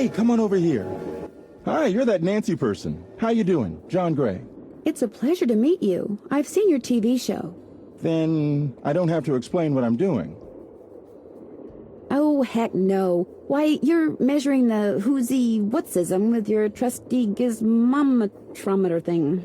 Hey, come on over here. Hi, you're that Nancy person. How you doing? John Gray. It's a pleasure to meet you. I've seen your TV show. Then I don't have to explain what I'm doing. Oh, heck no. Why, you're measuring the who's-whatsism with your trusty gizmometrometer thing.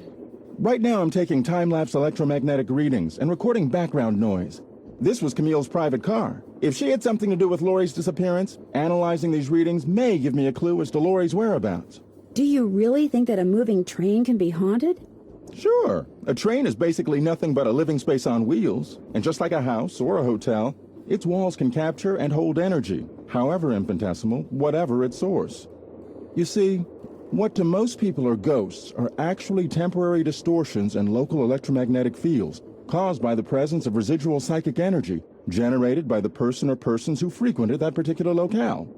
Right now I'm taking time-lapse electromagnetic readings and recording background noise. This was Camille's private car. If she had something to do with Lori's disappearance, analyzing these readings may give me a clue as to Lori's whereabouts. Do you really think that a moving train can be haunted? Sure. A train is basically nothing but a living space on wheels. And just like a house or a hotel, its walls can capture and hold energy, however infinitesimal, whatever its source. You see, what to most people are ghosts are actually temporary distortions in local electromagnetic fields caused by the presence of residual psychic energy generated by the person or persons who frequented that particular locale.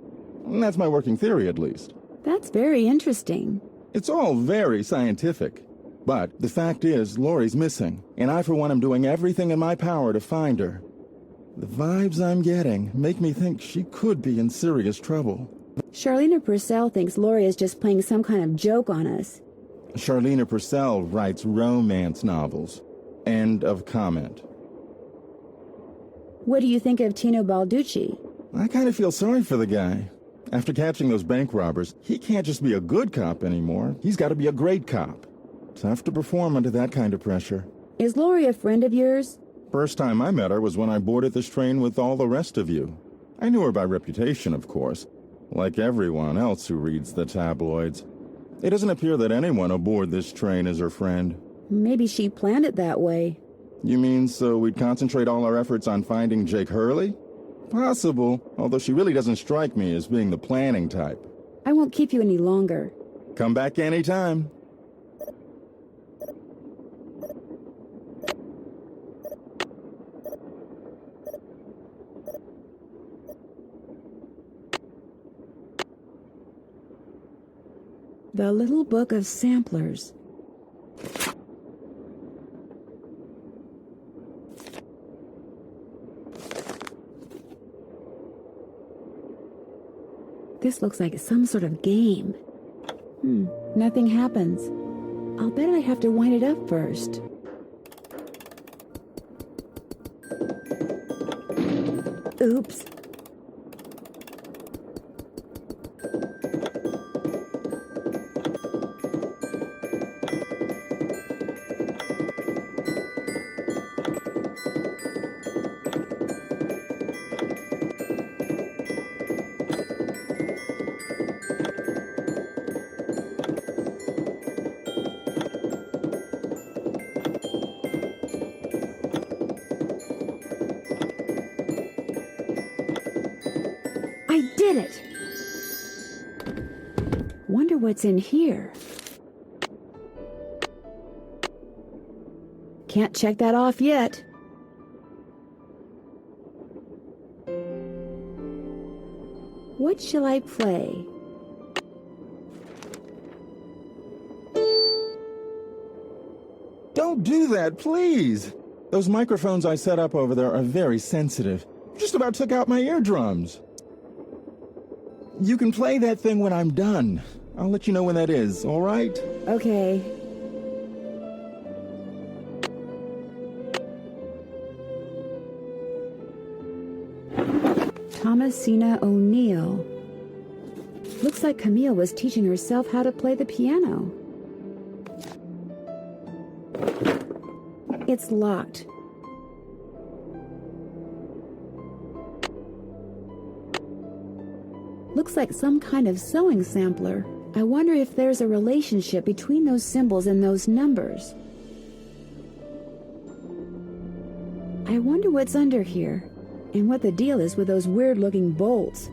That's my working theory, at least. That's very interesting. It's all very scientific. But the fact is, Lori's missing, and I, for one, am doing everything in my power to find her. The vibes I'm getting make me think she could be in serious trouble. Charlena Purcell thinks Lori is just playing some kind of joke on us. Charlena Purcell writes romance novels. End of comment. What do you think of Tino Balducci? I kind of feel sorry for the guy. After catching those bank robbers, he can't just be a good cop anymore. He's got to be a great cop. Tough to perform under that kind of pressure. Is Lori a friend of yours? First time I met her was when I boarded this train with all the rest of you. I knew her by reputation, of course, like everyone else who reads the tabloids. It doesn't appear that anyone aboard this train is her friend. Maybe she planned it that way. You mean so we'd concentrate all our efforts on finding Jake Hurley? Possible, although she really doesn't strike me as being the planning type. I won't keep you any longer. Come back anytime. The Little Book of Samplers. This looks like some sort of game. Nothing happens. I'll bet I have to wind it up first. Oops. I did it! Wonder what's in here. Can't check that off yet. What shall I play? Don't do that, please! Those microphones I set up over there are very sensitive. Just about took out my eardrums. You can play that thing when I'm done. I'll let you know when that is, all right? Okay. Thomasina O'Neill. Looks like Camille was teaching herself how to play the piano. It's locked. Looks like some kind of sewing sampler. I wonder if there's a relationship between those symbols and those numbers. I wonder what's under here, and what the deal is with those weird-looking bolts.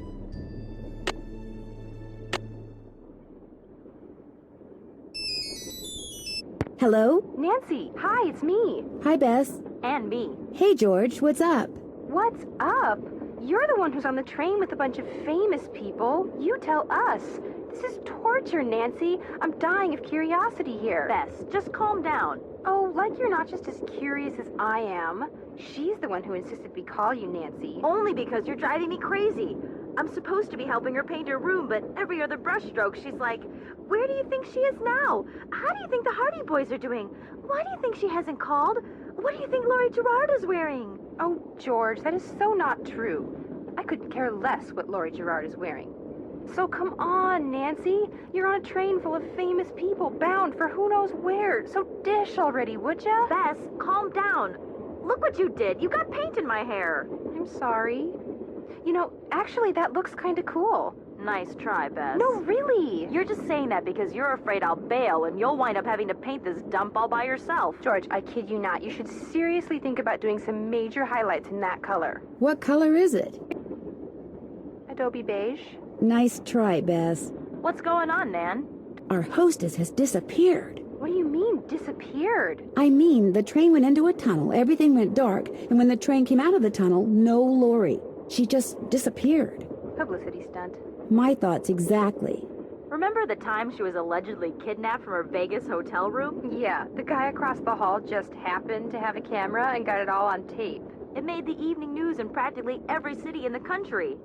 Hello? Nancy, hi, it's me. Hi, Bess. And me. Hey, George, what's up? What's up? You're the one who's on the train with a bunch of famous people. You tell us. This is torture, Nancy. I'm dying of curiosity here. Bess, just calm down. Oh, like you're not just as curious as I am. She's the one who insisted we call you Nancy. Only because you're driving me crazy. I'm supposed to be helping her paint her room, but every other brushstroke, she's like, where do you think she is now? How do you think the Hardy Boys are doing? Why do you think she hasn't called? What do you think Laurie Gerard is wearing? Oh, George, that is so not true. I could care less what Laurie Gerard is wearing. So come on, Nancy. You're on a train full of famous people bound for who knows where. So dish already, would ya? Bess, calm down. Look what you did. You got paint in my hair. I'm sorry. You know, actually, that looks kind of cool. Nice try, Bess. No, really. You're just saying that because you're afraid I'll bail and you'll wind up having to paint this dump all by yourself. George, I kid you not. You should seriously think about doing some major highlights in that color. What color is it? Adobe beige. Nice try, Bess. What's going on, Nan? Our hostess has disappeared. What do you mean, disappeared? I mean, the train went into a tunnel, everything went dark, and when the train came out of the tunnel, no Lori. She just disappeared. Publicity stunt. My thoughts exactly. Remember the time she was allegedly kidnapped from her Vegas hotel room? Yeah, the guy across the hall just happened to have a camera and got it all on tape. It made the evening news in practically every city in the country.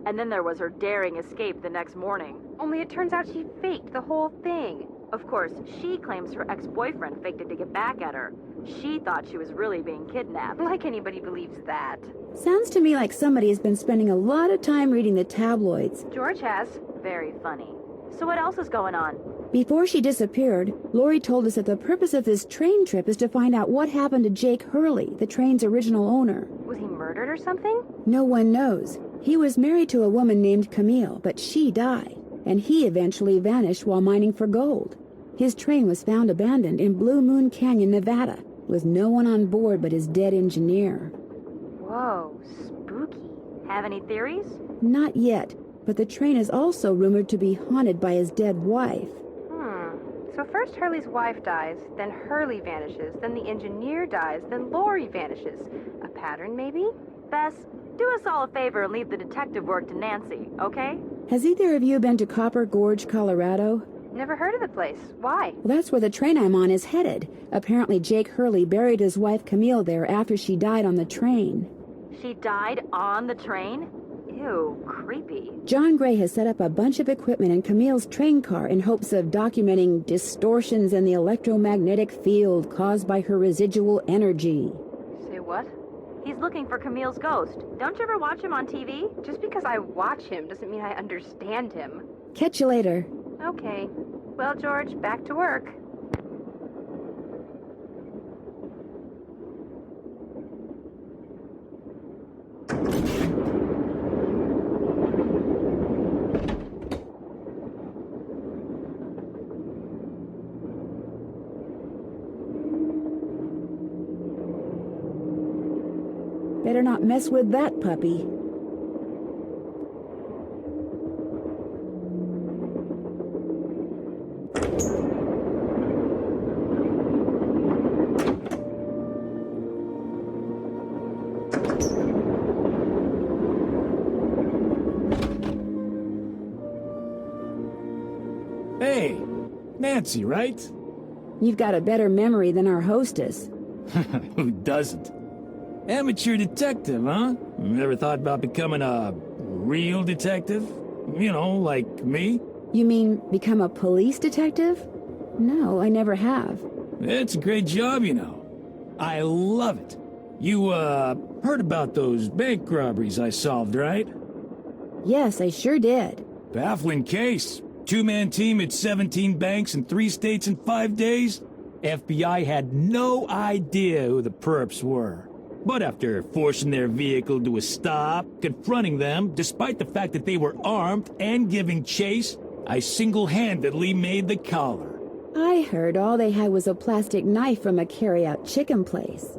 And then there was her daring escape the next morning. Only it turns out she faked the whole thing. Of course, she claims her ex-boyfriend faked it to get back at her. She thought she was really being kidnapped. Like anybody believes that. Sounds to me like somebody has been spending a lot of time reading the tabloids. George has. Very funny. So what else is going on? Before she disappeared, Lori told us that the purpose of this train trip is to find out what happened to Jake Hurley, the train's original owner. Was he murdered or something? No one knows. He was married to a woman named Camille, but she died, and he eventually vanished while mining for gold. His train was found abandoned in Blue Moon Canyon, Nevada, with no one on board but his dead engineer. Whoa, spooky. Have any theories? Not yet, but the train is also rumored to be haunted by his dead wife. So first Hurley's wife dies, then Hurley vanishes, then the engineer dies, then Lori vanishes. A pattern, maybe? Bess, do us all a favor and leave the detective work to Nancy, okay? Has either of you been to Copper Gorge, Colorado? Never heard of the place. Why? Well, that's where the train I'm on is headed. Apparently Jake Hurley buried his wife Camille there after she died on the train. She died on the train? Ew, creepy. John Gray has set up a bunch of equipment in Camille's train car in hopes of documenting distortions in the electromagnetic field caused by her residual energy. Say what? He's looking for Camille's ghost. Don't you ever watch him on TV? Just because I watch him doesn't mean I understand him. Catch you later. Okay. Well, George, back to work. Better not mess with that puppy. Hey, Nancy, right? You've got a better memory than our hostess. Who doesn't? Amateur detective, huh? Never thought about becoming a real detective? You know, like me? You mean become a police detective? No, I never have. It's a great job, you know. I love it. You, heard about those bank robberies I solved, right? Yes, I sure did. Baffling case. Two-man team at 17 banks in 3 states in 5 days? FBI had no idea who the perps were. But after forcing their vehicle to a stop, confronting them, despite the fact that they were armed and giving chase, I single-handedly made the collar. I heard all they had was a plastic knife from a carry-out chicken place.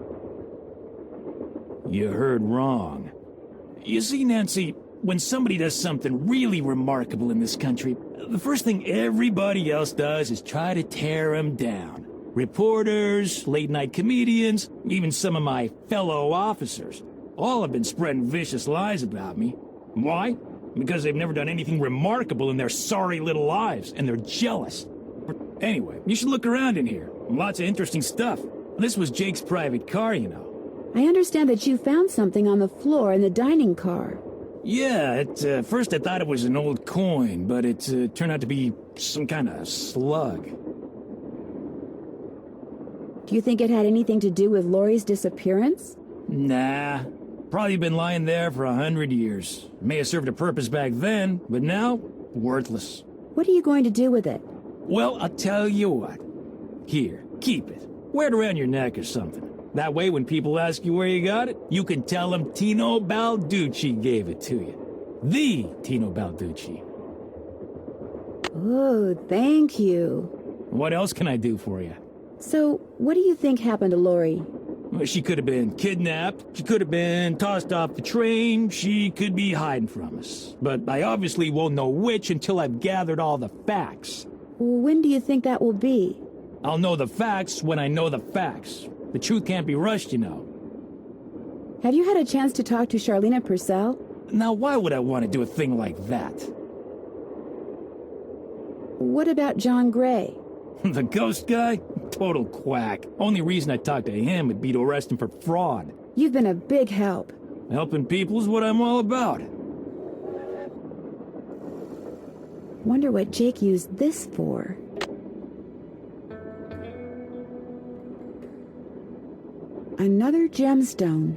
You heard wrong. You see, Nancy, when somebody does something really remarkable in this country, the first thing everybody else does is try to tear them down. Reporters, late-night comedians, even some of my fellow officers, all have been spreading vicious lies about me. Why? Because they've never done anything remarkable in their sorry little lives, and they're jealous. Anyway, you should look around in here. Lots of interesting stuff. This was Jake's private car, you know. I understand that you found something on the floor in the dining car. Yeah, at first I thought it was an old coin, but it turned out to be some kind of slug. Do you think it had anything to do with Lori's disappearance? Nah. Probably been lying there for 100 years. May have served a purpose back then, but now, worthless. What are you going to do with it? Well, I'll tell you what. Here, keep it. Wear it around your neck or something. That way, when people ask you where you got it, you can tell them Tino Balducci gave it to you. The Tino Balducci. Oh, thank you. What else can I do for you? So, what do you think happened to Lori? Well, she could have been kidnapped. She could have been tossed off the train. She could be hiding from us. But I obviously won't know which until I've gathered all the facts. When do you think that will be? I'll know the facts when I know the facts. The truth can't be rushed, you know. Have you had a chance to talk to Charlena Purcell? Now, why would I want to do a thing like that? What about John Gray? The ghost guy? Total quack. Only reason I talk to him would be to arrest him for fraud. You've been a big help. Helping people's what I'm all about. Wonder what Jake used this for. Another gemstone.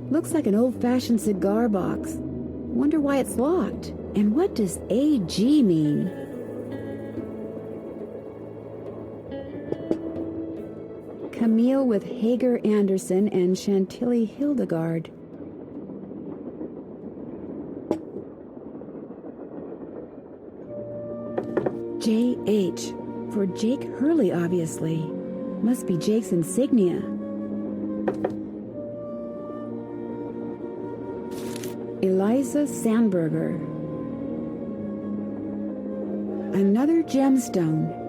Looks like an old-fashioned cigar box. Wonder why it's locked. And what does AG mean? Camille with Hager Anderson and Chantilly Hildegard. JH. For Jake Hurley, obviously. Must be Jake's insignia. Eliza Sandberger. Another gemstone.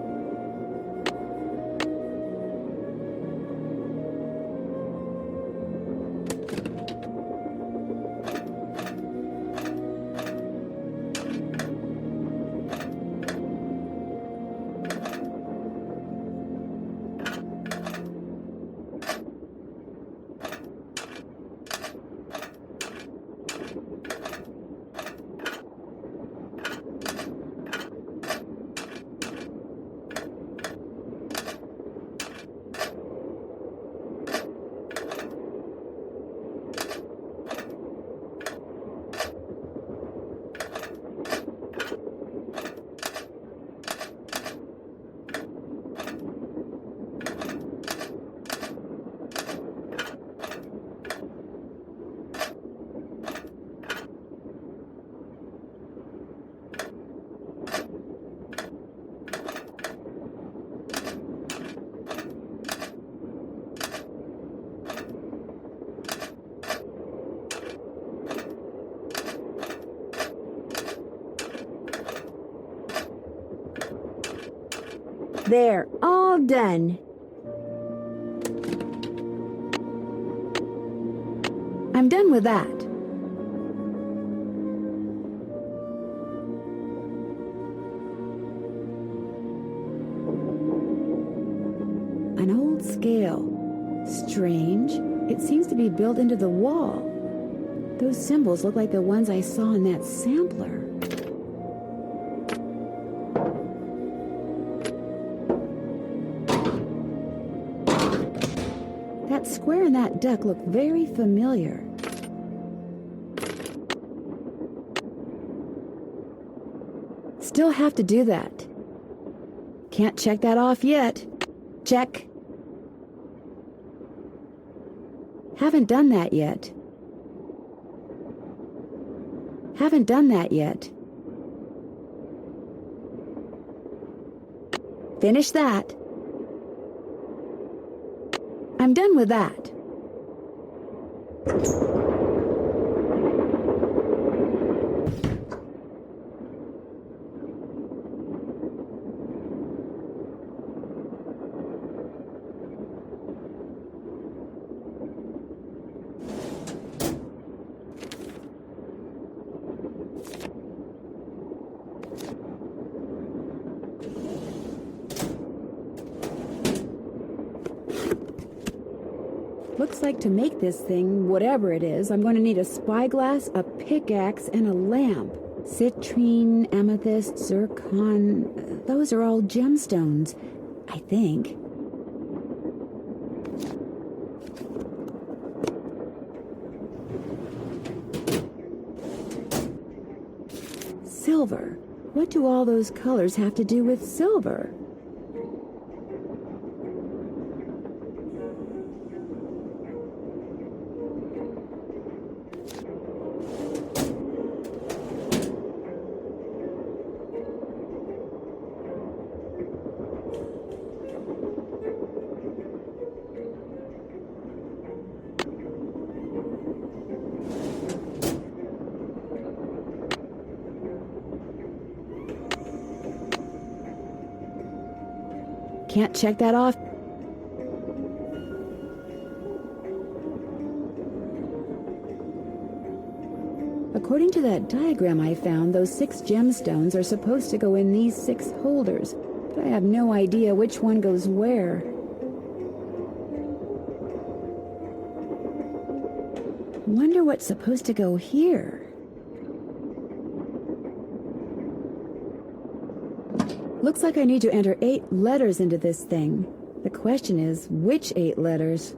There, all done. I'm done with that. An old scale. Strange. It seems to be built into the wall. Those symbols look like the ones I saw in that sampler. That square and that duck look very familiar. Still have to do that. Can't check that off yet. Check. Haven't done that yet. Haven't done that yet. Finish that. I'm done with that. Looks like to make this thing, whatever it is, I'm going to need a spyglass, a pickaxe, and a lamp. Citrine, amethyst, zircon, those are all gemstones, I think. Silver. What do all those colors have to do with silver? Can't check that off. According to that diagram I found, those 6 gemstones are supposed to go in these 6 holders, but I have no idea which one goes where. Wonder what's supposed to go here. Looks like I need to enter 8 letters into this thing. The question is, which 8 letters?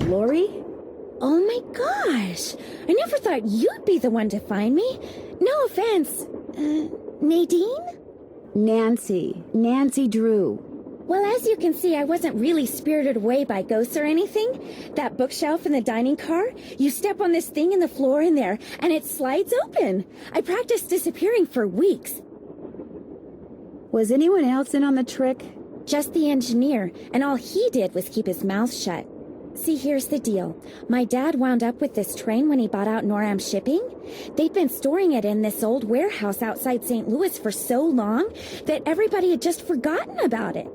Lori? Oh my gosh! I never thought you'd be the one to find me. No offense. Nadine? Nancy Drew. Well, as you can see, I wasn't really spirited away by ghosts or anything. That bookshelf in the dining car, you step on this thing in the floor in there, and it slides open. I practiced disappearing for weeks. Was anyone else in on the trick? Just the engineer, and all he did was keep his mouth shut. See, here's the deal. My dad wound up with this train when he bought out Noram Shipping. They'd been storing it in this old warehouse outside St. Louis for so long that everybody had just forgotten about it.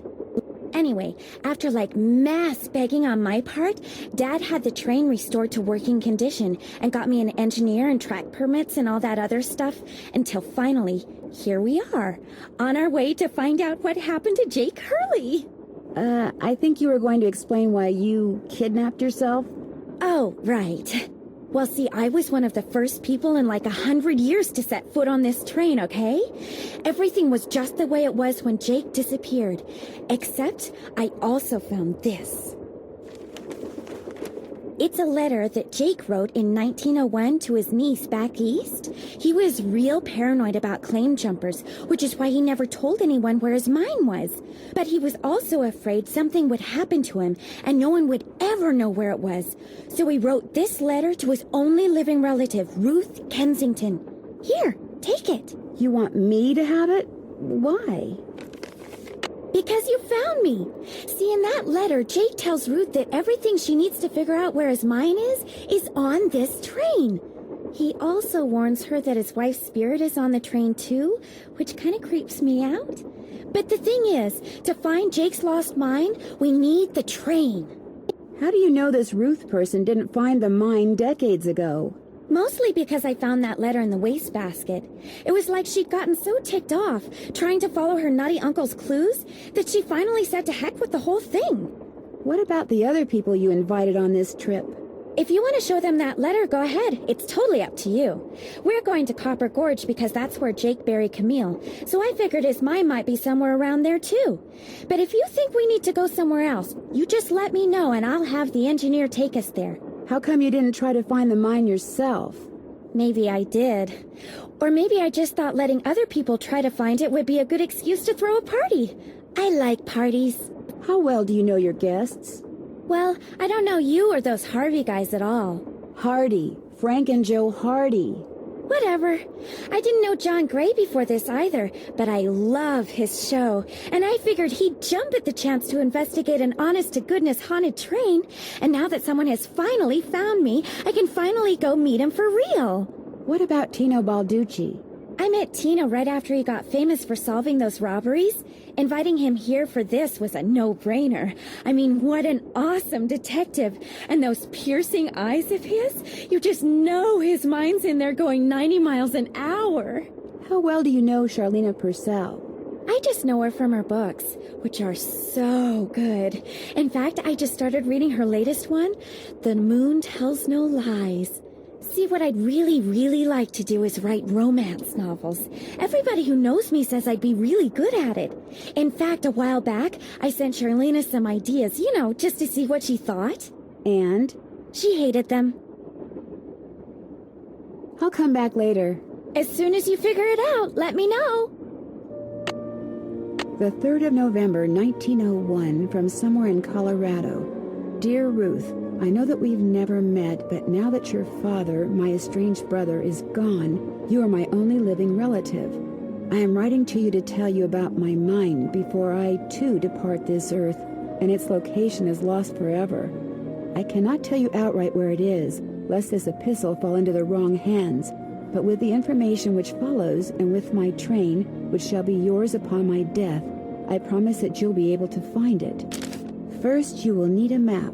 Anyway, after mass begging on my part, Dad had the train restored to working condition and got me an engineer and track permits and all that other stuff until finally, here we are, on our way to find out what happened to Jake Hurley. I think you were going to explain why you kidnapped yourself. Oh, right. Well, see, I was one of the first people in 100 years to set foot on this train, okay? Everything was just the way it was when Jake disappeared. Except I also found this. It's a letter that Jake wrote in 1901 to his niece back east. He was real paranoid about claim jumpers, which is why he never told anyone where his mine was. But he was also afraid something would happen to him and no one would ever know where it was. So he wrote this letter to his only living relative, Ruth Kensington. Here, Take it. You want me to have it? Why? Because you found me. See, in that letter, Jake tells Ruth that everything she needs to figure out where his mine is on this train. He also warns her that his wife's spirit is on the train too, which kind of creeps me out. But the thing is, to find Jake's lost mine, we need the train. How do you know this Ruth person didn't find the mine decades ago? Mostly because I found that letter in the wastebasket. It was like she'd gotten so ticked off, trying to follow her nutty uncle's clues, that she finally said to heck with the whole thing. What about the other people you invited on this trip? If you want to show them that letter, go ahead. It's totally up to you. We're going to Copper Gorge because that's where Jake buried Camille, so I figured his mine might be somewhere around there too. But if you think we need to go somewhere else, you just let me know and I'll have the engineer take us there. How come you didn't try to find the mine yourself? Maybe I did. Or maybe I just thought letting other people try to find it would be a good excuse to throw a party. I like parties. How well do you know your guests? Well, I don't know you or those Harvey guys at all. Hardy. Frank and Joe Hardy. Whatever. I didn't know John Gray before this either, but I love his show, and I figured he'd jump at the chance to investigate an honest-to-goodness haunted train, and now that someone has finally found me, I can finally go meet him for real. What about Tino Balducci? I met Tino right after he got famous for solving those robberies. Inviting him here for this was a no-brainer. I mean, what an awesome detective. And those piercing eyes of his, you just know his mind's in there going 90 miles an hour. How well do you know Charlena Purcell? I just know her from her books, which are so good. In fact, I just started reading her latest one, The Moon Tells No Lies. See, what I'd really like to do is write romance novels. Everybody who knows me says I'd be really good at it. In fact, a while back, I sent Charlena some ideas, just to see what she thought. And? She hated them. I'll come back later. As soon as you figure it out, let me know. The 3rd of November, 1901, from somewhere in Colorado. Dear Ruth, I know that we've never met, but now that your father, my estranged brother, is gone, you are my only living relative. I am writing to you to tell you about my mine before I, too, depart this earth, and its location is lost forever. I cannot tell you outright where it is, lest this epistle fall into the wrong hands, but with the information which follows, and with my train, which shall be yours upon my death, I promise that you'll be able to find it. First, you will need a map.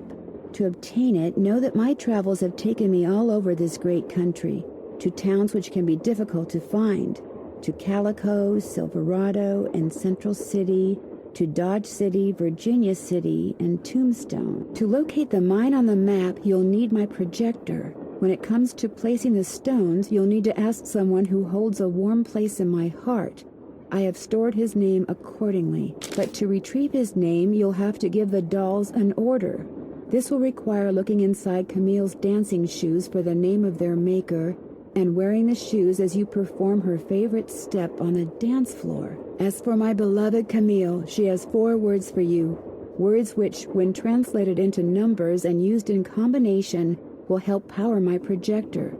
To obtain it, know that my travels have taken me all over this great country, to towns which can be difficult to find, to Calico, Silverado, and Central City, to Dodge City, Virginia City, and Tombstone. To locate the mine on the map, you'll need my projector. When it comes to placing the stones, you'll need to ask someone who holds a warm place in my heart. I have stored his name accordingly, but to retrieve his name, you'll have to give the dolls an order. This will require looking inside Camille's dancing shoes for the name of their maker, and wearing the shoes as you perform her favorite step on the dance floor. As for my beloved Camille, she has 4 words for you, words which, when translated into numbers and used in combination, will help power my projector.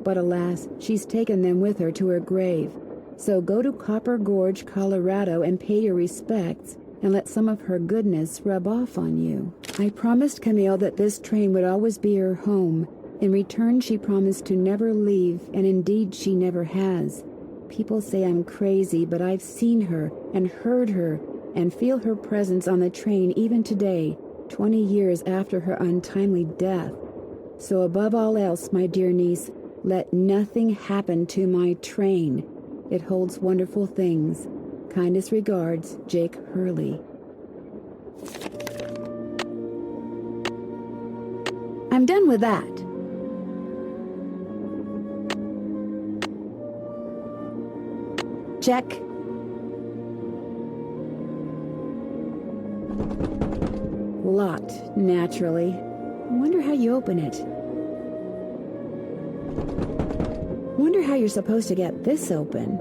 But alas, she's taken them with her to her grave. So go to Copper Gorge, Colorado, and pay your respects, and let some of her goodness rub off on you. I promised Camille that this train would always be her home. In return, she promised to never leave, and indeed she never has. People say I'm crazy, but I've seen her, and heard her, and feel her presence on the train even today, 20 years after her untimely death. So above all else, my dear niece, let nothing happen to my train. It holds wonderful things. Kindest regards, Jake Hurley. I'm done with that. Check. Locked, naturally. I wonder how you open it. Wonder how you're supposed to get this open.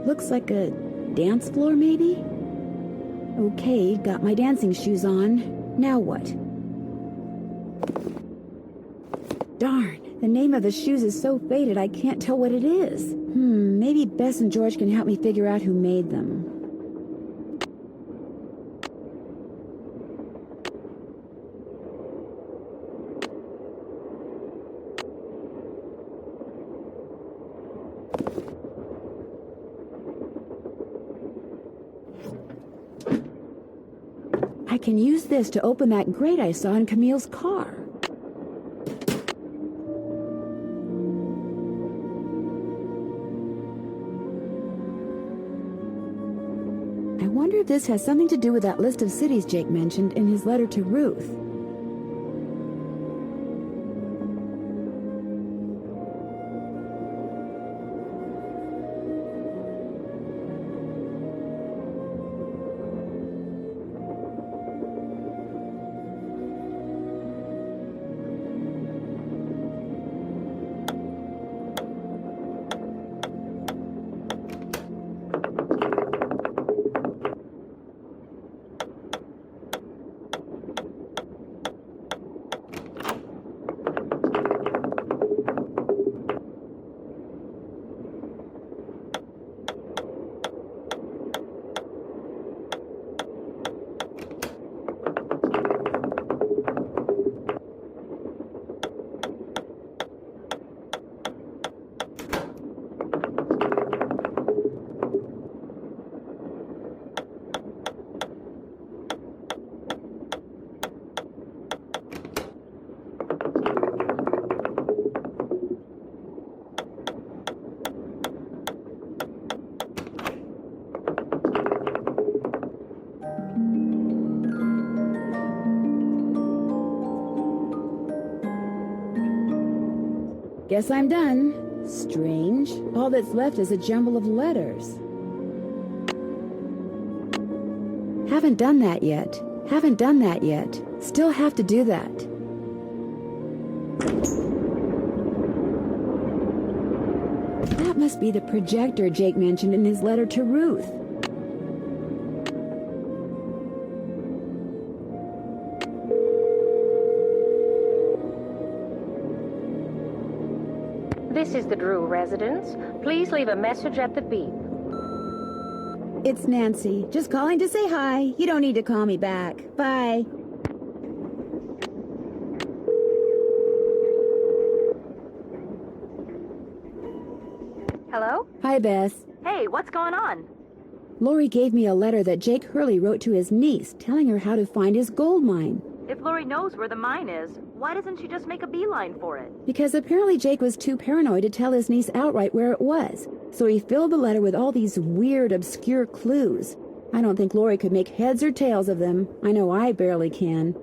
Looks like a dance floor, maybe? Okay, got my dancing shoes on. Now what? Darn, the name of the shoes is so faded I can't tell what it is. Maybe Bess and George can help me figure out who made them. I can use this to open that grate I saw in Camille's car. I wonder if this has something to do with that list of cities Jake mentioned in his letter to Ruth. Guess I'm done. Strange. All that's left is a jumble of letters. Haven't done that yet. Haven't done that yet. Still have to do that. That must be the projector Jake mentioned in his letter to Ruth. This is the Drew residence. Please leave a message at the beep. It's Nancy. Just calling to say hi. You don't need to call me back. Bye. Hello? Hi, Bess. Hey, what's going on? Lori gave me a letter that Jake Hurley wrote to his niece, telling her how to find his gold mine. If Lori knows where the mine is, why doesn't she just make a beeline for it? Because apparently Jake was too paranoid to tell his niece outright where it was. So he filled the letter with all these weird, obscure clues. I don't think Lori could make heads or tails of them. I know I barely can.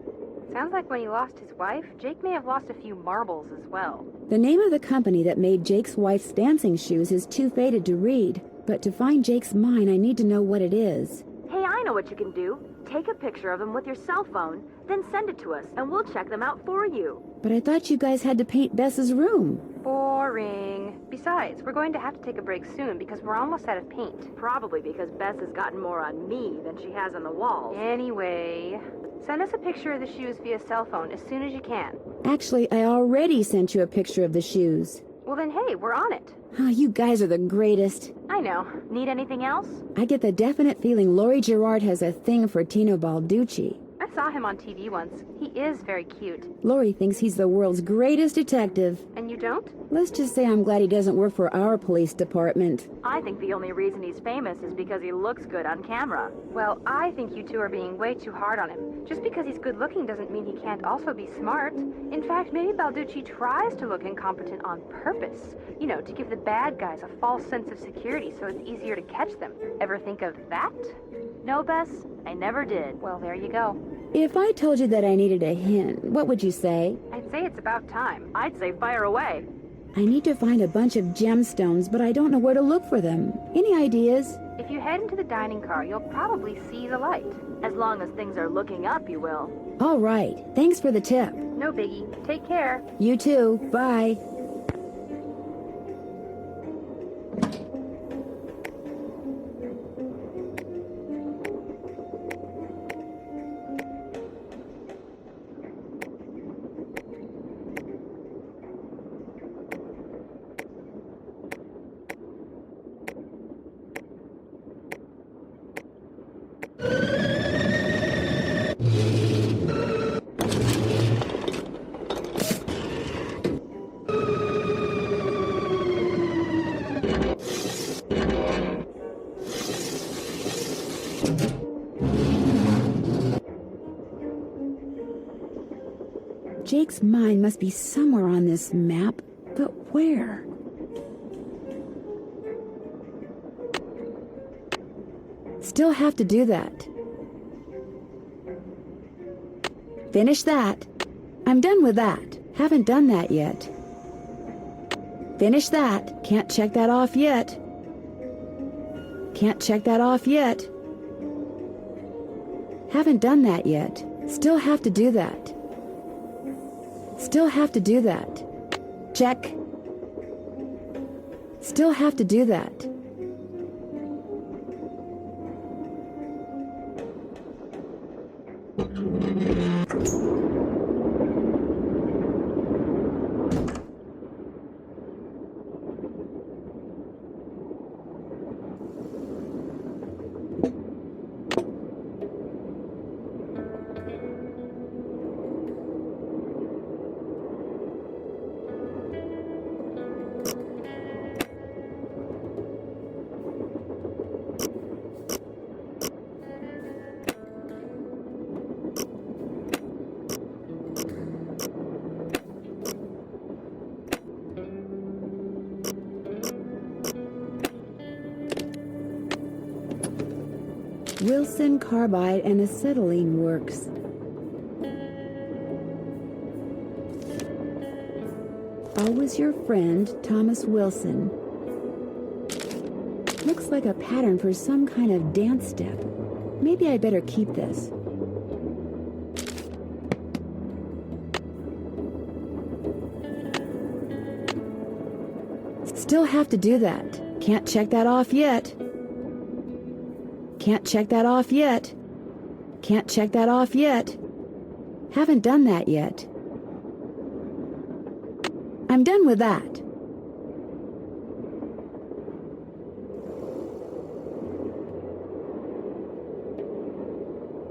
Sounds like when he lost his wife, Jake may have lost a few marbles as well. The name of the company that made Jake's wife's dancing shoes is too faded to read. But to find Jake's mine, I need to know what it is. Hey, I know what you can do. Take a picture of them with your cell phone, then send it to us, and we'll check them out for you. But I thought you guys had to paint Bess's room. Boring. Besides, we're going to have to take a break soon because we're almost out of paint. Probably because Bess has gotten more on me than she has on the walls. Anyway, send us a picture of the shoes via cell phone as soon as you can. Actually, I already sent you a picture of the shoes. Well then, hey, we're on it. You guys are the greatest. I know. Need anything else? I get the definite feeling Lori Gerard has a thing for Tino Balducci. I saw him on TV once. He is very cute. Lori thinks he's the world's greatest detective. And you don't? Let's just say I'm glad he doesn't work for our police department. I think the only reason he's famous is because he looks good on camera. Well, I think you two are being way too hard on him. Just because he's good looking doesn't mean he can't also be smart. In fact, maybe Balducci tries to look incompetent on purpose. You know, to give the bad guys a false sense of security so it's easier to catch them. Ever think of that? No, Bess, I never did. Well, there you go. If I told you that I needed a hint, what would you say? I'd say it's about time. I'd say fire away. I need to find a bunch of gemstones, but I don't know where to look for them. Any ideas? If you head into the dining car, you'll probably see the light. As long as things are looking up, you will. All right. Thanks for the tip. No biggie. Take care. You too. Bye. Jake's mine must be somewhere on this map, but where? Still have to do that. Finish that. I'm done with that. Haven't done that yet. Finish that. Can't check that off yet. Can't check that off yet. Haven't done that yet. Still have to do that. Still have to do that. Check. Still have to do that. Wilson Carbide and Acetylene Works. Always your friend, Thomas Wilson. Looks like a pattern for some kind of dance step. Maybe I better keep this. Still have to do that. Can't check that off yet. Can't check that off yet. Can't check that off yet. Haven't done that yet. I'm done with that.